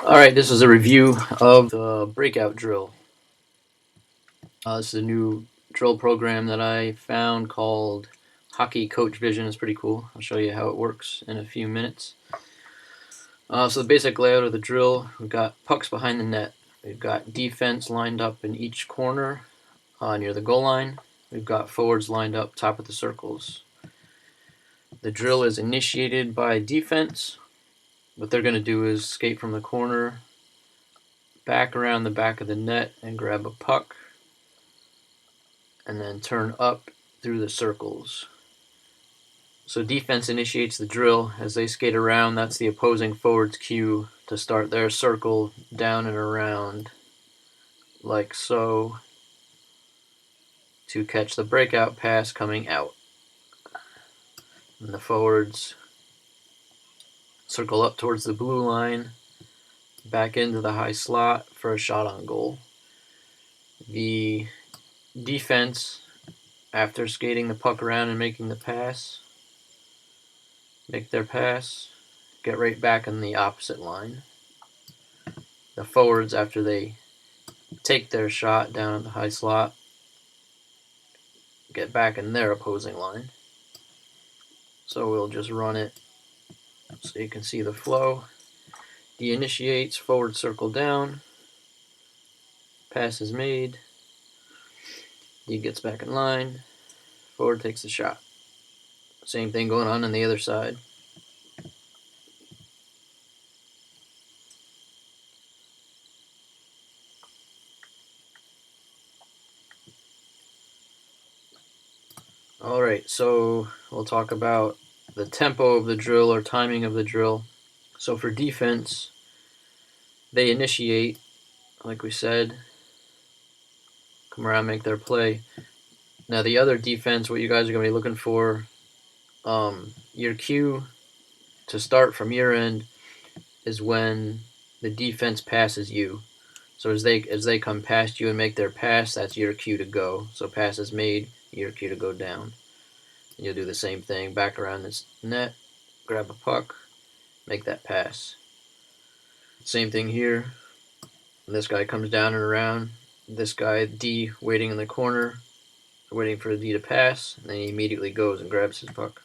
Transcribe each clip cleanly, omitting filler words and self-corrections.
Alright, this is a review of the Breakout drill. This is a new drill program that I found called Hockey Coach Vision. It's pretty cool. I'll show you how it works in a few minutes. So the basic layout of the drill, we've got pucks behind the net. We've got defense lined up in each corner near the goal line. We've got forwards lined up top of the circles. The drill is initiated by defense. What they're going to do is skate from the corner back around the back of the net and grab a puck, and then turn up through the circles. So defense initiates the drill as they skate around. That's the opposing forward's cue to start their circle down and around, like so, to catch the breakout pass coming out. And the forwards circle up towards the blue line, back into the high slot for a shot on goal. The defense, after skating the puck around and making the pass, make their pass, get right back in the opposite line. The forwards, after they take their shot down at the high slot, get back in their opposing line. So we'll just run it so you can see the flow. D initiates, forward circle down, pass is made, D gets back in line, forward takes the shot. Same thing going on the other side. Alright, so we'll talk about the tempo of the drill or timing of the drill. So for defense, they initiate, like we said, come around, make their play. Now the other defense, what you guys are going to be looking for, your cue to start from your end is when the defense passes you. So as they come past you and make their pass, that's your cue to go. So pass is made, your cue to go down. And you'll do the same thing, back around this net, grab a puck, make that pass. Same thing here. When this guy comes down and around, this guy, D, waiting in the corner, waiting for D to pass, and then he immediately goes and grabs his puck.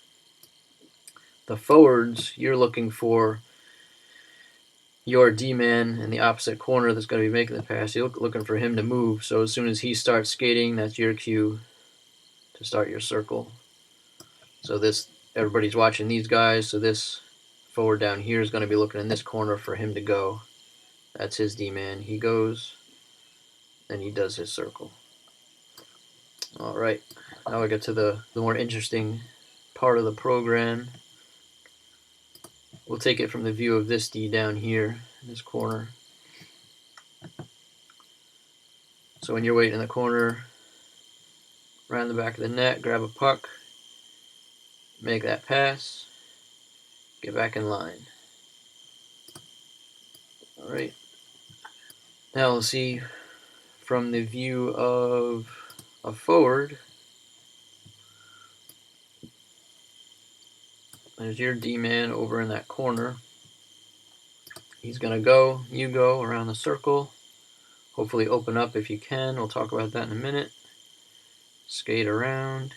The forwards, you're looking for your D-man in the opposite corner that's going to be making the pass. You're looking for him to move, so as soon as he starts skating, that's your cue to start your circle. So this, everybody's watching these guys, so this forward down here is going to be looking in this corner for him to go. That's his D-man. He goes, and he does his circle. Alright, now we get to the more interesting part of the program. We'll take it from the view of this D down here in this corner. So when you're waiting in the corner, around the back of the net, grab a puck, make that pass, get back in line. Alright, now we'll see from the view of a forward. There's your D-man over in that corner. He's going to go, you go around the circle. Hopefully open up if you can. We'll talk about that in a minute. Skate around.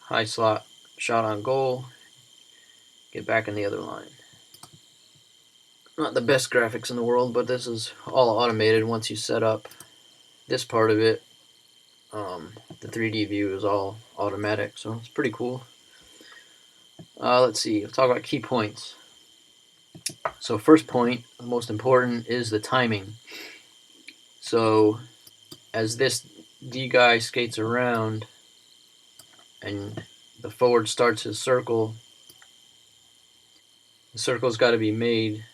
High slot, shot on goal. Get back in the other line. Not the best graphics in the world, but this is all automated once you set up this part of it. The 3D view is all automatic, so it's pretty cool. Let's see, we'll talk about key points. So first point, the most important, is the timing. So as this D guy skates around and the forward starts his circle, the circle's got to be made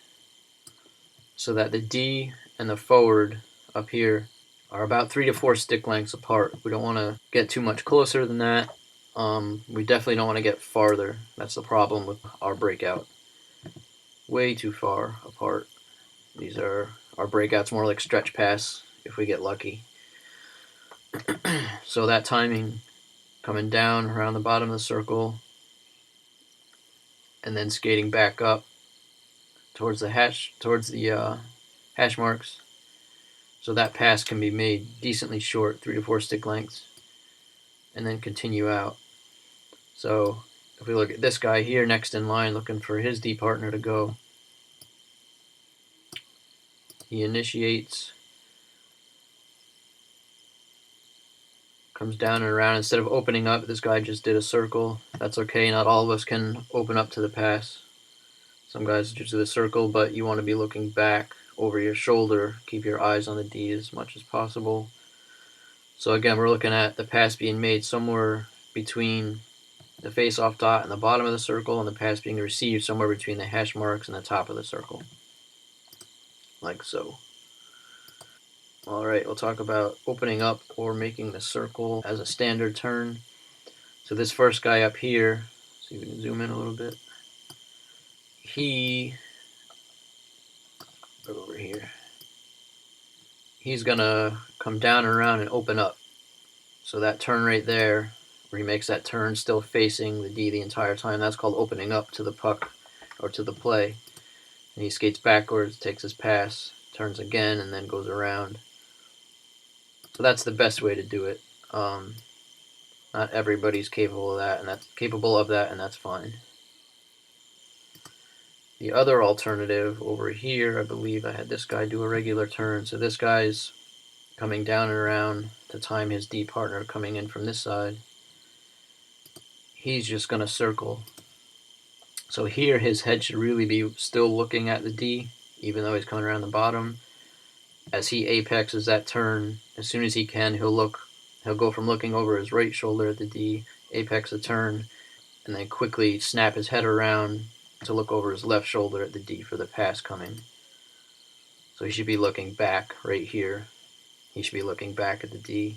so that the D and the forward up here are about 3 to 4 stick lengths apart. We don't want to get too much closer than that. We definitely don't want to get farther. That's the problem with our breakout. Way too far apart. These are our breakouts, more like stretch pass if we get lucky. So that timing, coming down around the bottom of the circle and then skating back up towards the hash marks, so that pass can be made decently short, 3 to 4 stick lengths, and then continue out. So if we look at this guy here next in line looking for his D partner to go, he initiates, comes down and around. Instead of opening up, this guy just did a circle. That's okay, not all of us can open up to the pass. Some guys just do the circle, but you want to be looking back over your shoulder. Keep your eyes on the D as much as possible. So again, we're looking at the pass being made somewhere between the face-off dot and the bottom of the circle, and the pass being received somewhere between the hash marks and the top of the circle, like so. Alright, we'll talk about opening up or making the circle as a standard turn. So this first guy up here, see if we can zoom in a little bit. Over here, he's gonna come down and around and open up. So that turn right there, where he makes that turn still facing the D the entire time, that's called opening up to the puck or to the play. And he skates backwards, takes his pass, turns again, and then goes around. So that's the best way to do it. Not everybody's capable of that, and that's fine. The other alternative over here, I believe I had this guy do a regular turn. So this guy's coming down and around to time his D partner coming in from this side. He's just going to circle. So here his head should really be still looking at the D, even though he's coming around the bottom. As he apexes that turn, as soon as he can, he'll go from looking over his right shoulder at the D, apex the turn, and then quickly snap his head around to look over his left shoulder at the D for the pass coming. So he should be looking back right here. He should be looking back at the D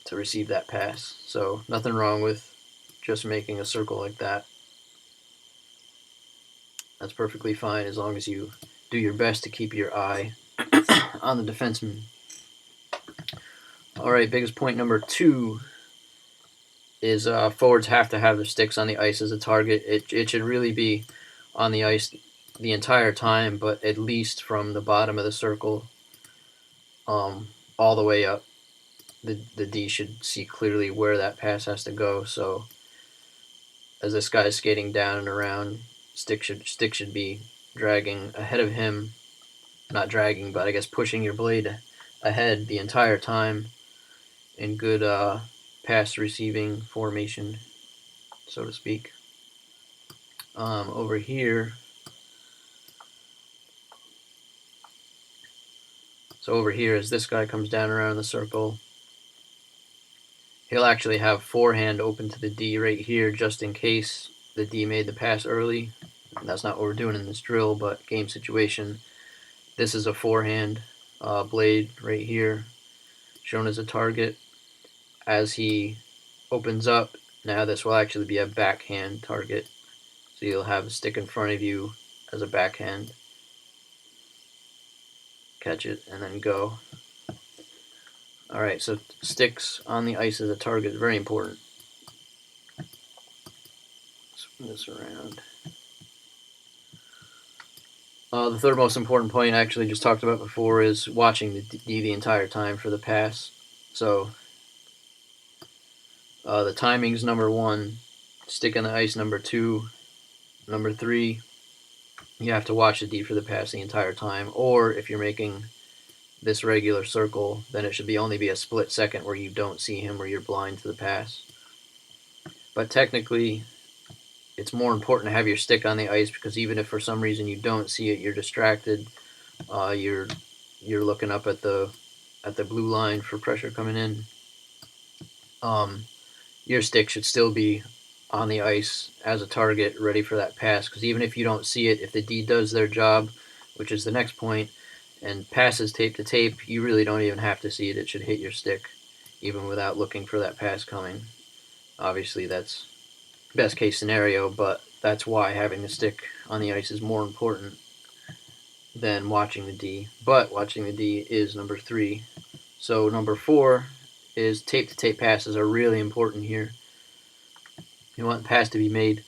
to receive that pass. So nothing wrong with just making a circle like that. That's perfectly fine as long as you do your best to keep your eye on the defenseman. Alright, biggest point number 2 is forwards have to have their sticks on the ice as a target. It should really be on the ice the entire time, but at least from the bottom of the circle all the way up. The D should see clearly where that pass has to go. So as this guy is skating down and around, stick should be dragging ahead of him. Not dragging, but I guess pushing your blade ahead the entire time in good pass receiving formation, so to speak. Over here, as this guy comes down around the circle, he'll actually have forehand open to the D right here just in case the D made the pass early. That's not what we're doing in this drill, but game situation. This is a forehand blade right here, shown as a target. As he opens up, now this will actually be a backhand target. So you'll have a stick in front of you as a backhand. Catch it and then go. Alright, so sticks on the ice as a target is very important. Spin this around. The third most important point I actually just talked about before is watching the D the entire time for the pass. So the timing's number 1, stick on the ice number 2, number 3, you have to watch the D for the pass the entire time. Or if you're making this regular circle, then it should only be a split second where you don't see him or you're blind to the pass. But technically, it's more important to have your stick on the ice because even if for some reason you don't see it, you're distracted, you're looking up at the blue line for pressure coming in, your stick should still be on the ice as a target ready for that pass, because even if you don't see it, if the D does their job, which is the next point, and passes tape to tape, you really don't even have to see it. It should hit your stick even without looking for that pass coming. Obviously that's best case scenario, but that's why having the stick on the ice is more important than watching the D. But watching the D is number 3. So number 4 is tape to tape passes are really important here. You want the pass to be made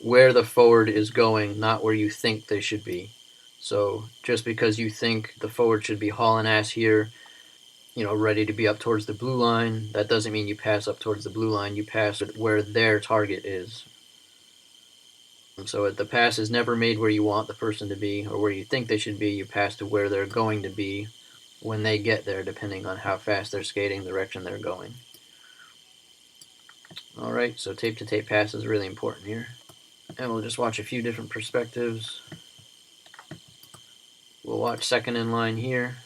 where the forward is going, not where you think they should be. So just because you think the forward should be hauling ass here, ready to be up towards the blue line, that doesn't mean you pass up towards the blue line. You pass where their target is. So the pass is never made where you want the person to be or where you think they should be. You pass to where they're going to be when they get there, depending on how fast they're skating, the direction they're going. All right, so tape to tape pass is really important here. And we'll just watch a few different perspectives. We'll watch second in line here.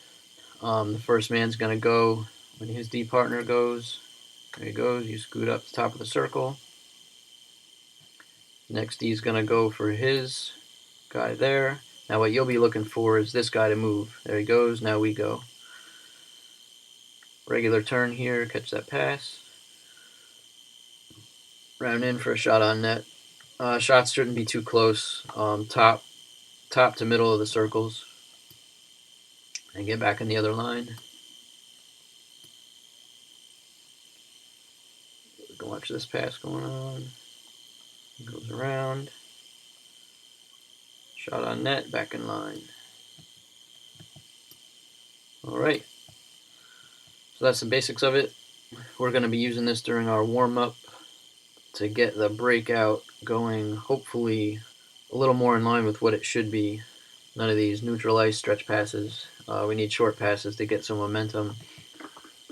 The first man's going to go when his D partner goes. There he goes. You scoot up the top of the circle. Next D's going to go for his guy there. Now what you'll be looking for is this guy to move. There he goes. Now we go. Regular turn here. Catch that pass. Round in for a shot on net. Shots shouldn't be too close. Top to middle of the circles. And get back in the other line. We can watch this pass going on. Goes around. Shot on net, back in line. All right. So that's the basics of it. We're going to be using this during our warm-up to get the breakout going, hopefully a little more in line with what it should be. None of these neutral ice stretch passes. We need short passes to get some momentum.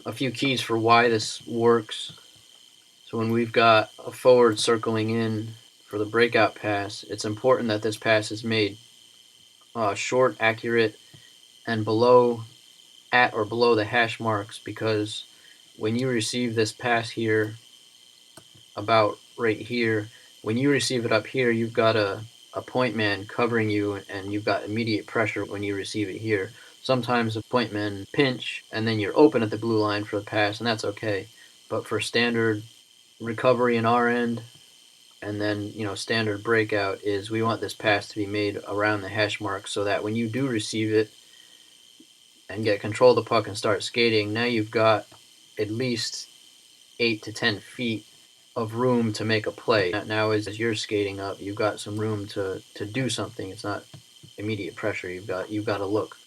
A few keys for why this works. So when we've got a forward circling in for the breakout pass, it's important that this pass is made short, accurate, and at or below the hash marks, because when you receive this pass here, about right here, when you receive it up here, you've got a point man covering you, and you've got immediate pressure when you receive it here. Sometimes a point man pinch, and then you're open at the blue line for the pass, and that's okay. But for standard recovery in our end, and then standard breakout, is we want this pass to be made around the hash mark, so that when you do receive it and get control of the puck and start skating, now you've got at least 8 to 10 feet of room to make a play. Now as you're skating up, you've got some room to do something. It's not immediate pressure. You've got to look.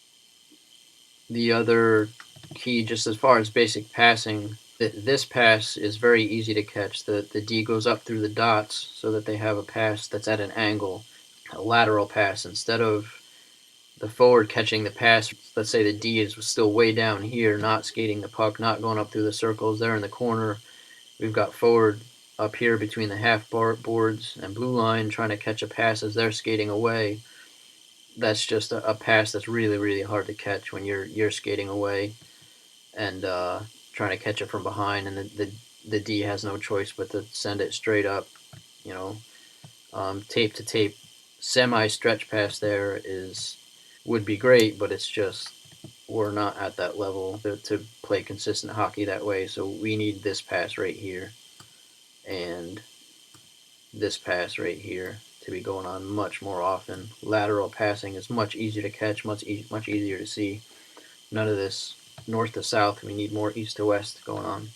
The other key, just as far as basic passing, this pass is very easy to catch. The D goes up through the dots so that they have a pass that's at an angle, a lateral pass. Instead of the forward catching the pass, let's say the D is still way down here, not skating the puck, not going up through the circles, they're in the corner. We've got forward up here between the half boards and blue line trying to catch a pass as they're skating away. That's just a pass that's really, really hard to catch when you're skating away and trying to catch it from behind, and the D has no choice but to send it straight up. Tape to tape semi stretch pass there would be great, but it's just we're not at that level to play consistent hockey that way. So we need this pass right here and this pass right here to be going on much more often. Lateral passing is much easier to catch, much easier to see. None of this north to south. We need more east to west going on.